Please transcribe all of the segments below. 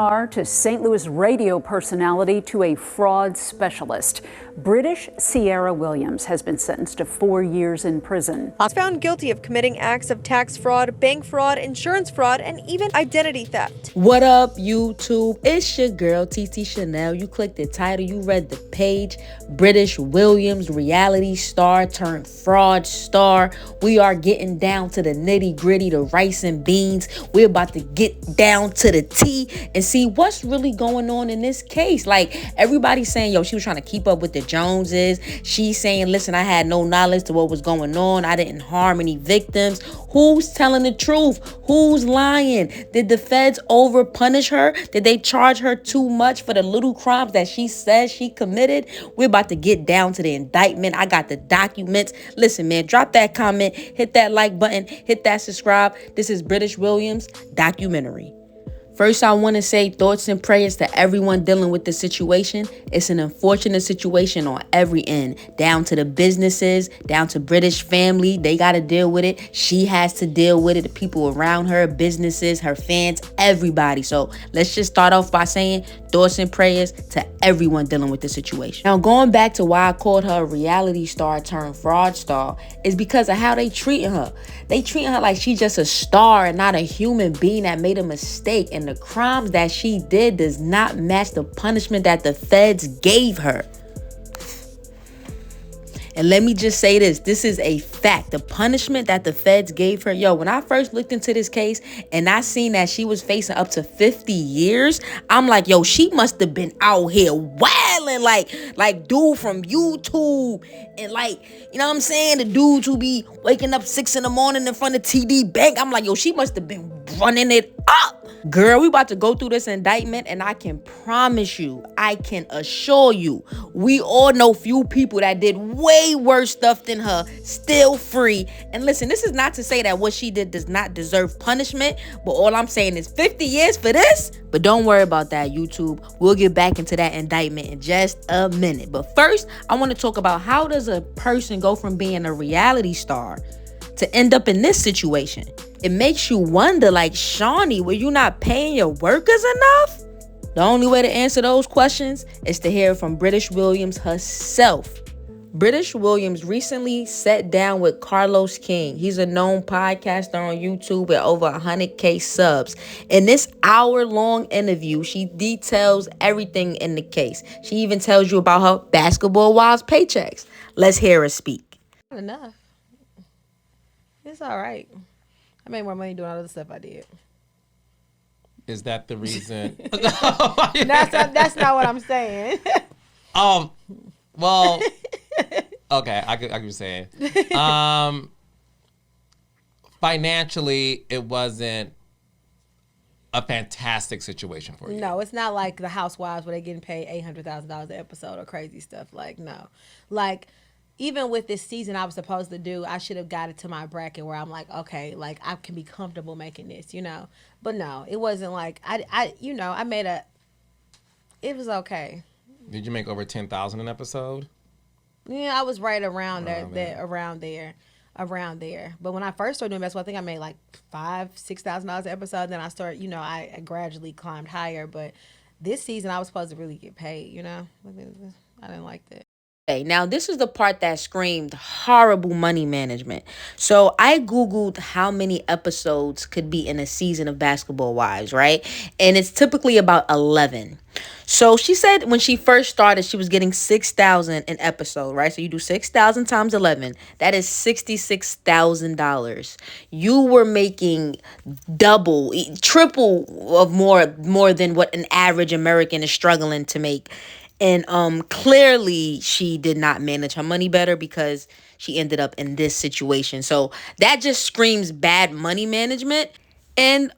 To St. Louis radio personality to a fraud specialist. British Sierra Williams has been sentenced to 4 years in prison. Was found guilty of committing acts of tax fraud, bank fraud, insurance fraud, and even identity theft. What up, YouTube? It's your girl, TT Chanel. You clicked the title, you read the page. British Williams, reality star turned fraud star. We are getting down to the nitty gritty, the rice and beans. We're about to get down to the tea and see what's really going on in this case. Like, everybody's saying, yo, she was trying to keep up with the Joneses. She's saying, listen, I had no knowledge to what was going on. I didn't harm any victims. Who's telling the truth? Who's lying? Did the feds over punish her? Did they charge her too much for the little crimes that she says she committed? We're about to get down to the indictment. I got the documents. Listen, man, drop that comment, hit that like button, hit that subscribe. This is British Williams documentary. First, I want to say thoughts and prayers to everyone dealing with the situation. It's an unfortunate situation on every end, down to the businesses, down to British family. They got to deal with it. She has to deal with it. The people around her, businesses, her fans, everybody. So let's just start off by saying thoughts and prayers to everyone dealing with the situation. Now, going back to why I called her a reality star turned fraud star is because of how they treating her. They treating her like she's just a star and not a human being that made a mistake. And the crimes that she did does not match the punishment that the feds gave her. And let me just say this is a fact. The punishment that the feds gave her, yo, when I first looked into this case and I seen that she was facing up to 50 years, I'm like, yo, she must have been out here wilding like dude from YouTube. And like, you know what I'm saying? The dudes who be waking up 6 in the morning in front of TD Bank. I'm like, yo, she must have been running it up. Girl, we about to go through this indictment, and I can promise you, I can assure you, we all know few people that did way worse stuff than her, still free. And listen, this is not to say that what she did does not deserve punishment, but all I'm saying is 50 years for this. But don't worry about that, YouTube. We'll get back into that indictment in just a minute. But first, I want to talk about how does a person go from being a reality star to end up in this situation? It makes you wonder, like, Shawnee, were you not paying your workers enough? The only way to answer those questions is to hear from British Williams herself. British Williams recently sat down with Carlos King. He's a known podcaster on YouTube with over 100K subs. In this hour-long interview, she details everything in the case. She even tells you about her basketball wives paychecks. Let's hear her speak. Not enough. It's all right. I made more money doing all the stuff I did. Is that the reason? That's not what I'm saying. Well, okay, I could be saying. Financially, it wasn't a fantastic situation for you. No, it's not like the Housewives where they're getting paid $800,000 an episode or crazy stuff. Like, no. Like, even with this season I was supposed to do, I should have got it to my bracket where I'm like, okay, like I can be comfortable making this, you know. But no, it wasn't like I made it was okay. Did you make over 10,000 an episode? Yeah, I was right around around there. But when I first started doing basketball, I think I made like $5,000-$6,000 an episode. Then I started, I gradually climbed higher. But this season I was supposed to really get paid, I didn't like that. Now, this is the part that screamed horrible money management. So I Googled how many episodes could be in a season of Basketball Wives, right? And it's typically about 11. So she said when she first started, she was getting $6,000 an episode, right? So you do 6,000 times 11. That is $66,000. You were making double, triple of more than what an average American is struggling to make. And clearly she did not manage her money better because she ended up in this situation. So that just screams bad money management. And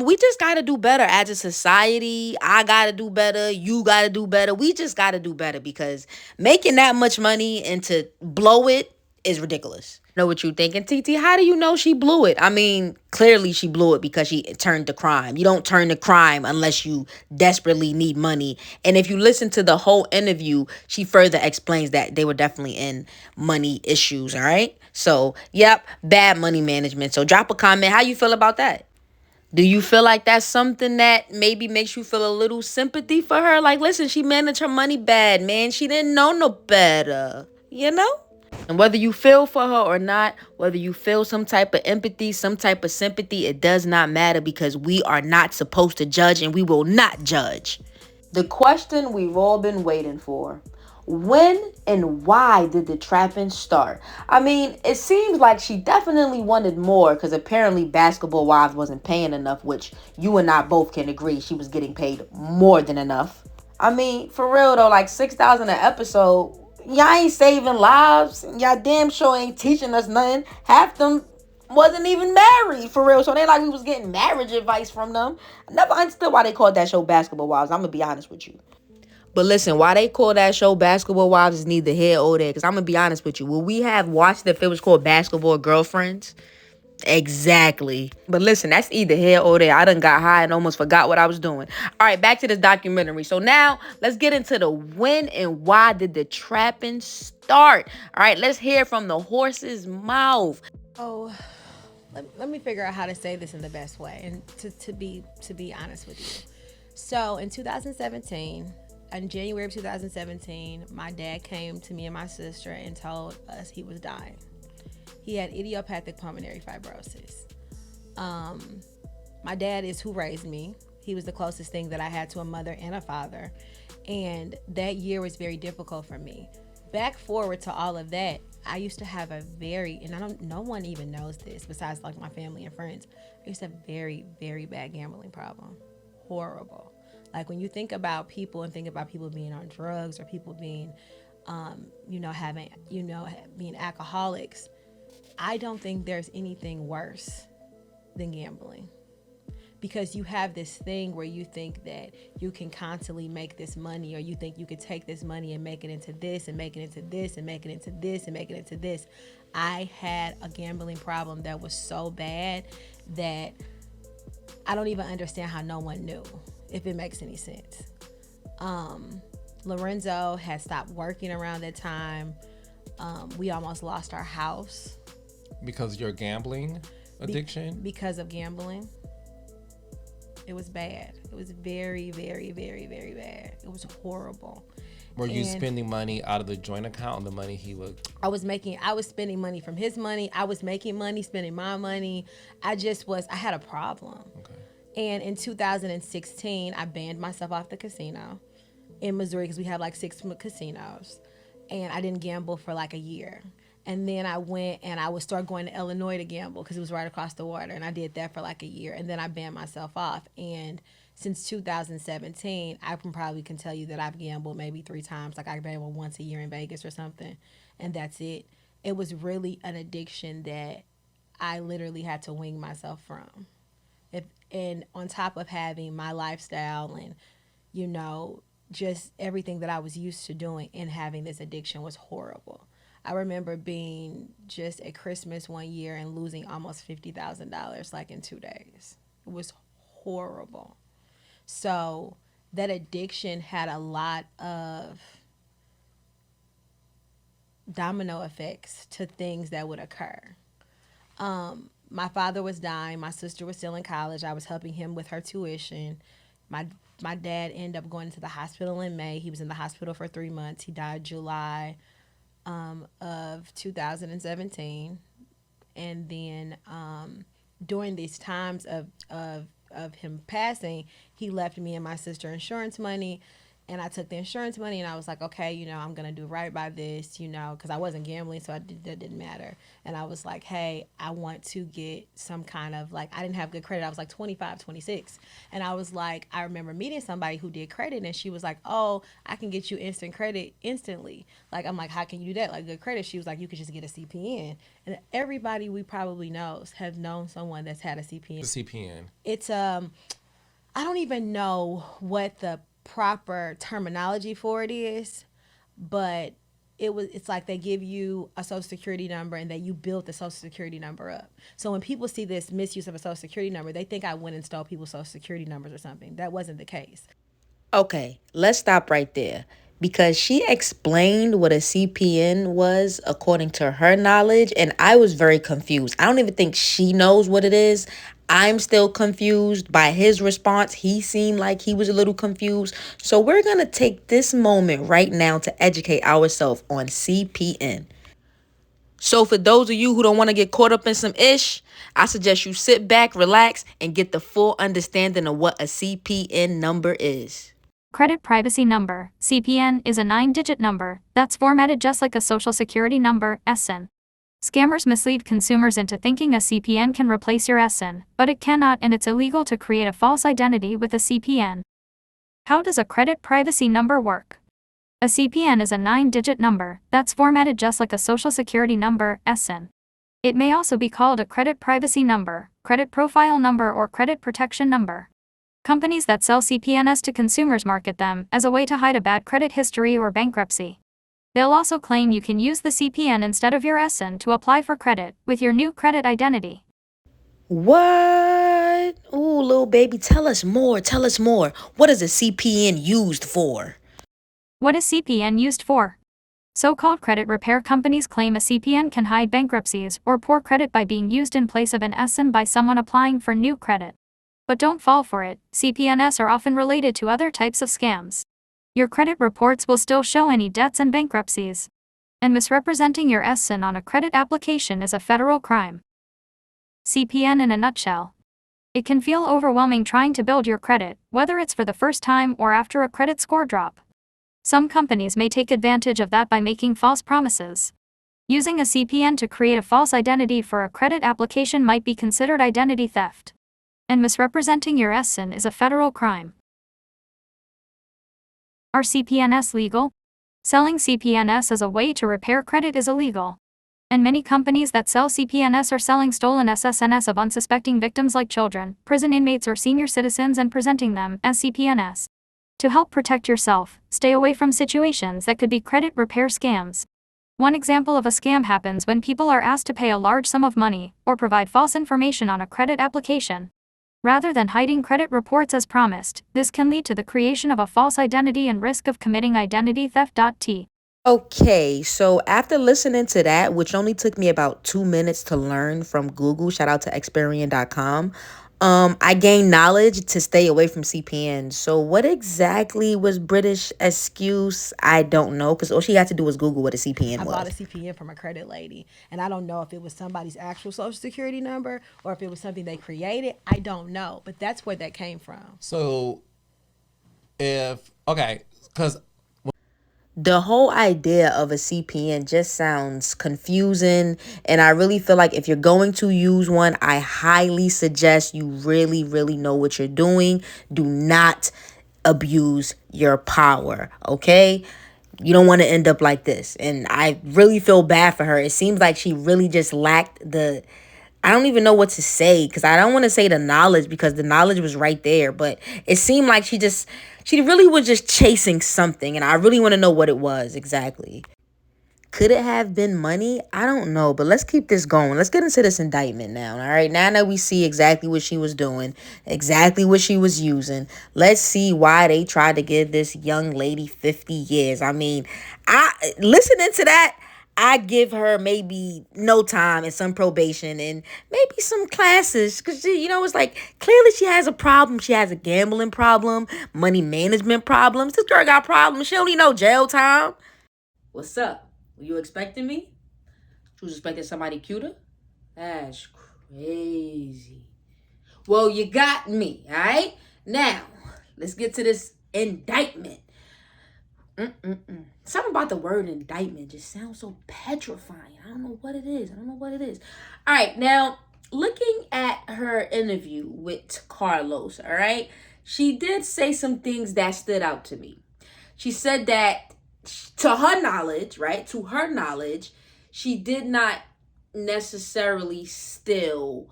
we just got to do better as a society. I got to do better. You got to do better. We just got to do better because making that much money and to blow it is ridiculous. Know what you thinking, TT? How do you know she blew it? I mean, clearly she blew it because she turned to crime. You don't turn to crime unless you desperately need money. And if you listen to the whole interview, she further explains that they were definitely in money issues, all right? So, yep, bad money management. So drop a comment. How you feel about that? Do you feel like that's something that maybe makes you feel a little sympathy for her? Like, listen, she managed her money bad, man. She didn't know no better, you know? And whether you feel for her or not, whether you feel some type of empathy, some type of sympathy, it does not matter because we are not supposed to judge and we will not judge. The question we've all been waiting for. When and why did the trapping start? I mean, it seems like she definitely wanted more because apparently Basketball Wives wasn't paying enough, which you and I both can agree she was getting paid more than enough. I mean, for real though, like 6,000 an episode, y'all ain't saving lives. Y'all damn sure ain't teaching us nothing. Half them wasn't even married for real, so they like we was getting marriage advice from them. I never understood why they called that show Basketball Wives. I'm gonna be honest with you. But listen, why they call that show Basketball Wives is neither here or there. Because I'm going to be honest with you. Would we have watched it if it was called Basketball Girlfriends? Exactly. But listen, that's either here or there. I done got high and almost forgot what I was doing. All right, back to this documentary. So now let's get into the when and why did the trapping start. All right, let's hear from the horse's mouth. Oh, let me figure out how to say this in the best way and to be honest with you. So in 2017, in January of 2017, my dad came to me and my sister and told us he was dying. He had idiopathic pulmonary fibrosis. My dad is who raised me. He was the closest thing that I had to a mother and a father. And that year was very difficult for me. Back forward to all of that, I used to have a very, and no one even knows this besides like my family and friends. I used to have a very, very bad gambling problem. Horrible. Like when you think about people and think about people being on drugs or people being, being alcoholics, I don't think there's anything worse than gambling. Because you have this thing where you think that you can constantly make this money, or you think you could take this money and make it into this and make it into this and make it into this and make it into this. I had a gambling problem that was so bad that I don't even understand how no one knew, if it makes any sense. Lorenzo had stopped working around that time. We almost lost our house. Because of your gambling addiction? Because of gambling. It was bad. It was very, very, very, very bad. It was horrible. Were you spending money out of the joint account and the money he would? I was spending money from his money. I was making money, spending my money. I had a problem. Okay. And in 2016, I banned myself off the casino in Missouri because we had like 6 casinos. And I didn't gamble for like a year. And then I went and I would start going to Illinois to gamble because it was right across the water. And I did that for like a year. And then I banned myself off. And since 2017, I can tell you that I've gambled maybe 3 times. Like I gambled once a year in Vegas or something. And that's it. It was really an addiction that I literally had to wing myself from. And on top of having my lifestyle and, just everything that I was used to doing and having this addiction was horrible. I remember being just at Christmas one year and losing almost $50,000 like in 2 days. It was horrible. So that addiction had a lot of domino effects to things that would occur. My father was dying. My sister was still in college. I was helping him with her tuition. My dad ended up going to the hospital in May. He was in the hospital for 3 months. He died July of 2017. And then during these times of him passing, he left me and my sister insurance money. And I took the insurance money and I was like, okay, I'm going to do right by this, because I wasn't gambling, so that didn't matter. And I was like, hey, I want to get some kind of, I didn't have good credit. I was like 25, 26. And I was like, I remember meeting somebody who did credit and she was like, oh, I can get you instant credit instantly. I'm like, how can you do that? Like good credit. She was like, you could just get a CPN. And everybody we probably knows have known someone that's had a CPN. The CPN. It's, I don't even know what the proper terminology for it is, but it's like they give you a social security number and that you build the social security number up. So when people see this misuse of a social security number, they think I went and stole people's social security numbers or something. That wasn't the case. Okay, let's stop right there. because she explained what a CPN was according to her knowledge, and I was very confused. I don't even think she knows what it is. I'm still confused by his response. He seemed like he was a little confused. So we're going to take this moment right now to educate ourselves on CPN. So for those of you who don't want to get caught up in some ish, I suggest you sit back, relax, and get the full understanding of what a CPN number is. Credit Privacy Number, CPN, is a 9-digit number that's formatted just like a social security number, SN. Scammers mislead consumers into thinking a CPN can replace your SN, but it cannot, and it's illegal to create a false identity with a CPN. How does a credit privacy number work? A CPN is a 9-digit number that's formatted just like a social security number, SN. It may also be called a credit privacy number, credit profile number, or credit protection number. Companies that sell CPNs to consumers market them as a way to hide a bad credit history or bankruptcy. They'll also claim you can use the CPN instead of your SN to apply for credit with your new credit identity. What? Ooh, little baby, tell us more. Tell us more. What is a CPN used for? What is CPN used for? So-called credit repair companies claim a CPN can hide bankruptcies or poor credit by being used in place of an SN by someone applying for new credit. But don't fall for it. CPNs are often related to other types of scams. Your credit reports will still show any debts and bankruptcies. And misrepresenting your SN on a credit application is a federal crime. CPN in a nutshell. It can feel overwhelming trying to build your credit, whether it's for the first time or after a credit score drop. Some companies may take advantage of that by making false promises. Using a CPN to create a false identity for a credit application might be considered identity theft. And misrepresenting your SN is a federal crime. Are CPNs legal? Selling CPNs as a way to repair credit is illegal. And many companies that sell CPNs are selling stolen SSNs of unsuspecting victims like children, prison inmates, or senior citizens and presenting them as CPNs. To help protect yourself, stay away from situations that could be credit repair scams. One example of a scam happens when people are asked to pay a large sum of money or provide false information on a credit application. Rather than hiding credit reports as promised, this can lead to the creation of a false identity and risk of committing identity theft. Okay, so after listening to that, which only took me about 2 minutes to learn from Google, shout out to Experian.com, I gained knowledge to stay away from CPN. So what exactly was British excuse? I don't know, because all she had to do was Google what a CPN I was. bought a CPN from a credit lady, and I don't know if it was somebody's actual social security number or if it was something they created. I don't know, but that's where that came from. So, because The whole idea of a CPN just sounds confusing, and I really feel like if you're going to use one, I highly suggest you really, really know what you're doing. Do not abuse your power, okay? You don't want to end up like this, and I really feel bad for her. It seems like she really just lacked I don't even know what to say, because I don't want to say the knowledge, because the knowledge was right there, but it seemed like she really was just chasing something, and I really want to know what it was exactly. Could it have been money? I don't know, but let's keep this going. Let's get into this indictment now, all right? Now that we see exactly what she was doing, exactly what she was using, let's see why they tried to give this young lady 50 years. I mean, listening to that, I give her maybe no time and some probation and maybe some classes, because, it's like clearly she has a problem. She has a gambling problem, money management problems. This girl got problems. She don't need no jail time. What's up? Were you expecting me? You was expecting somebody cuter? That's crazy. Well, you got me, all right? Now, let's get to this indictment. Something about the word indictment just sounds so petrifying. I don't know what it is. All right, now, looking at her interview with Carlos, all right, she did say some things that stood out to me. She said that to her knowledge, she did not necessarily steal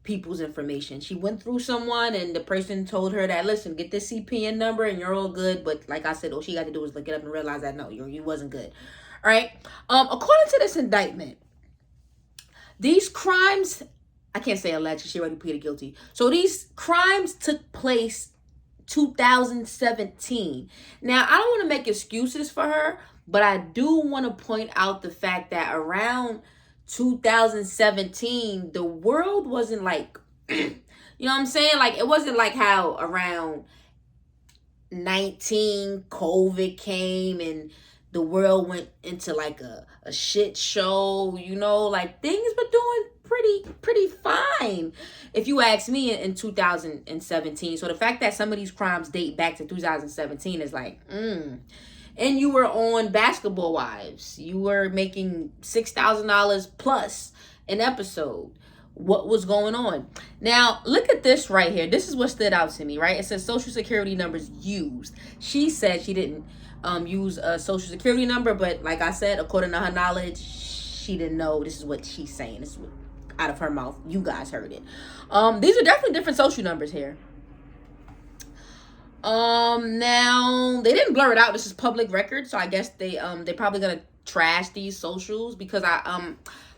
people's information. She went through someone and the person told her that, listen, get this CPN number and you're all good. But like I said, all she got to do was look it up and realize that no, you wasn't good. All right. According to this indictment, these crimes, I can't say alleged, she already pleaded guilty. So these crimes took place 2017. Now, I don't want to make excuses for her, but I do want to point out the fact that around 2017, the world wasn't like, you know what I'm saying? Like, it wasn't like how around 19 COVID came and the world went into like a shit show, you know, like things were doing pretty fine, if you ask me, in 2017. So the fact that some of these crimes date back to 2017 is like, And you were on Basketball Wives. You were making $6,000 plus an episode. What was going on? Now, look at this right here. This is what stood out to me, right? It says social security numbers used. She said she didn't use a social security number, but like I said, according to her knowledge, she didn't know. This is what she's saying. This is what, out of her mouth. You guys heard it. These are definitely different social numbers here. Now they didn't blur it out. This is public record, so I guess they're probably gonna trash these socials, because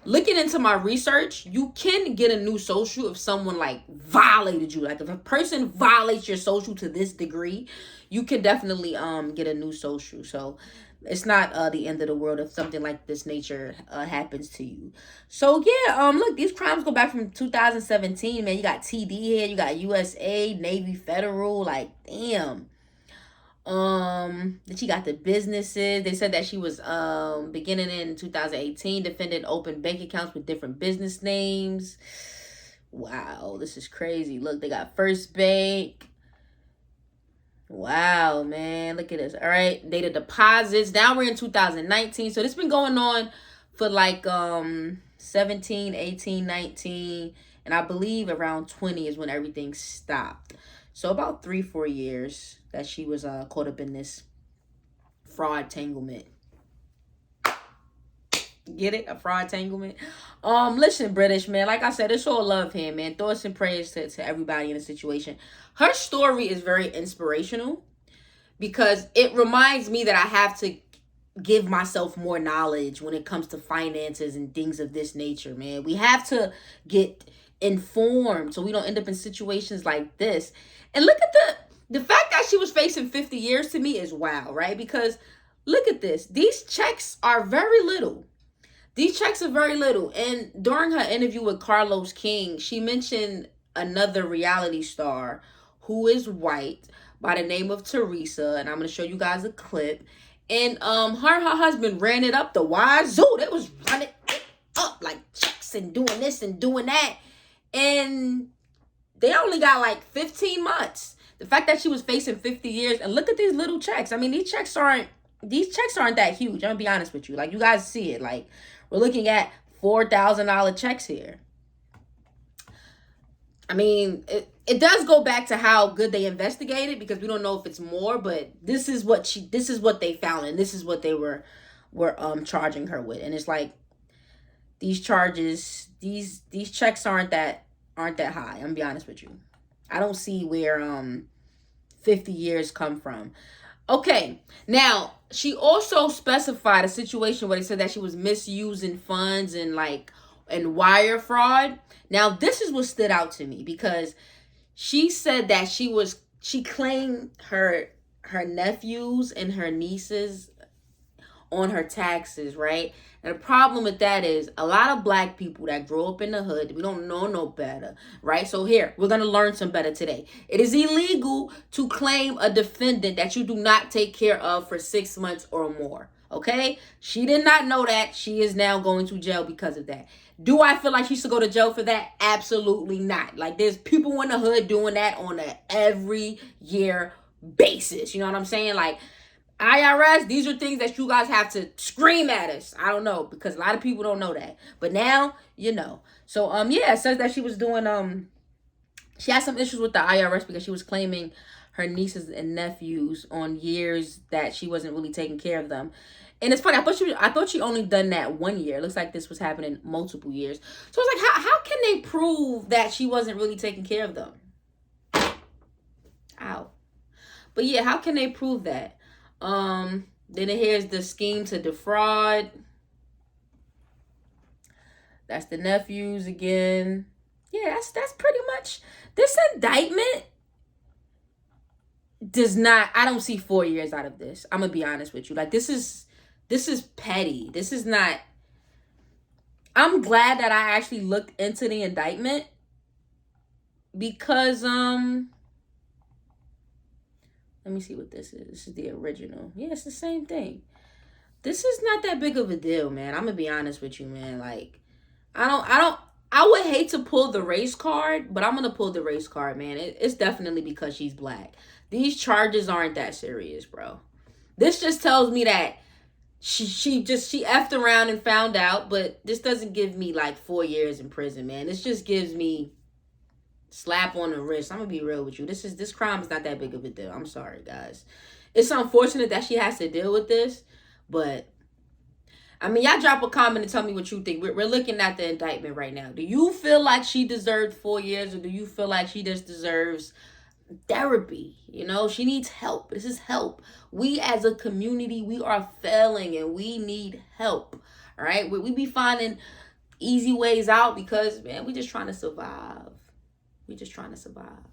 looking into my research, you can get a new social if someone like violated you. Like if a person violates your social to this degree, you can definitely get a new social. So it's not the end of the world if something like this nature happens to you. So yeah, look, these crimes go back from 2017, man. You got TD here, you got USA, Navy Federal, like damn. That she got the businesses. They said that she was beginning in 2018, defendant opened bank accounts with different business names. Wow, this is crazy. Look, they got First Bank. Wow, man, look at this. All right, data deposits. Now we're in 2019, so this has been going on for like 17, 18, 19, and I believe around 20 is when everything stopped. So about 3-4 years that she was caught up in this fraud entanglement. Get it? A fraud entanglement. Listen, British, man, like I said, it's all love here, man. Thoughts and prayers to everybody in the situation. Her story is very inspirational because it reminds me that I have to give myself more knowledge when it comes to finances and things of this nature, man. We have to get informed so we don't end up in situations like this. And look at the fact that she was facing 50 years to me is wow, right? Because look at this. These checks are very little. These checks are very little. And during her interview with Carlos King, she mentioned another reality star who is white by the name of Teresa. And I'm going to show you guys a clip. And her husband ran it up the wazoo. They was running it up like checks and doing this and doing that. And they only got like 15 months. The fact that she was facing 50 years, and look at these little checks. I mean, these checks aren't that huge. I'm gonna be honest with you. Like, you guys see it. Like, we're looking at $4,000 checks here. I mean, it does go back to how good they investigated, because we don't know if it's more, but this is what they found, and this is what they were charging her with. And it's like, these charges, these checks aren't that high. I'm gonna be honest with you. I don't see where 50 years come from. Okay, now she also specified a situation where they said that she was misusing funds and wire fraud. Now this is what stood out to me, because she said that she claimed her nephews and her nieces on her taxes, right? And the problem with that is a lot of black people that grow up in the hood, we don't know no better, right? So here, we're going to learn some better today. It is illegal to claim a defendant that you do not take care of for 6 months or more, okay? She did not know that. She is now going to jail because of that. Do I feel like she should go to jail for that? Absolutely not. Like, there's people in the hood doing that on a every year basis. You know what I'm saying? Like, IRS, these are things that you guys have to scream at us. I don't know, because a lot of people don't know that. But now, you know. So, yeah, it says that she was doing, she had some issues with the IRS because she was claiming her nieces and nephews on years that she wasn't really taking care of them. And it's funny, I thought she only done that 1 year. It looks like this was happening multiple years. So it's like, how can they prove that she wasn't really taking care of them? Ow. But yeah, how can they prove that? Then here's the scheme to defraud. That's the nephews again. Yeah, that's pretty much this indictment. I don't see 4 years out of this. I'm gonna be honest with you. Like, this is petty. This is not. I'm glad that I actually looked into the indictment because let me see what this is. This is the original. Yeah, it's the same thing. This is not that big of a deal, man. I'm gonna be honest with you, man. Like, I would hate to pull the race card, but I'm gonna pull the race card, man. It's definitely because she's black. These charges aren't that serious, bro. This just tells me that she effed around and found out, but this doesn't give me like 4 years in prison, man. This just gives me slap on the wrist. I'm gonna be real with you. This crime is not that big of a deal. I'm sorry, guys. It's unfortunate that she has to deal with this, but I mean, y'all drop a comment and tell me what you think. We're looking at the indictment right now. Do you feel like she deserved 4 years, or do you feel like she just deserves therapy? You know, she needs help. This is help. We as a community, we are failing and we need help. All right, we be finding easy ways out because, man, we just trying to survive. We just trying to survive.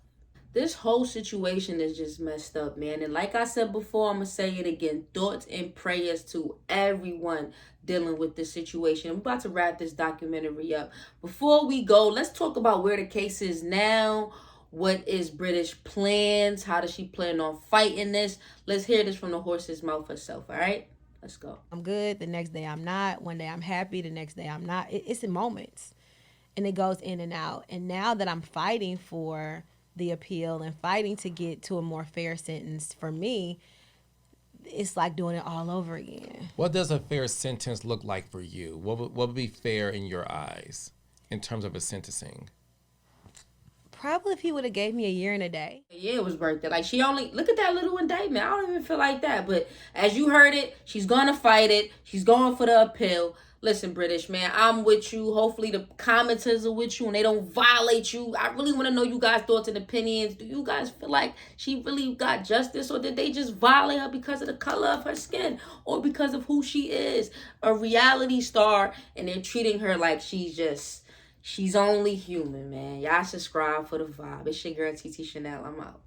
This whole situation is just messed up, man. And like I said before, I'm going to say it again. Thoughts and prayers to everyone dealing with this situation. I'm about to wrap this documentary up. Before we go, let's talk about where the case is now. What is British plans? How does she plan on fighting this? Let's hear this from the horse's mouth herself, all right? Let's go. I'm good. The next day I'm not. One day I'm happy. The next day I'm not. It's in moments. And it goes in and out. And now that I'm fighting for the appeal and fighting to get to a more fair sentence for me, it's like doing it all over again. What does a fair sentence look like for you? What would be fair in your eyes in terms of a sentencing? Probably if he would have gave me a year and a day. Yeah, it was worth it. Like, she only, look at that little indictment. I don't even feel like that. But as you heard it, she's going to fight it. She's going for the appeal. Listen, British, man, I'm with you. Hopefully the commenters are with you and they don't violate you. I really want to know you guys' thoughts and opinions. Do you guys feel like she really got justice, or did they just violate her because of the color of her skin or because of who she is? A reality star, and they're treating her like she's only human, man. Y'all subscribe for the vibe. It's your girl, TT Chanel. I'm out.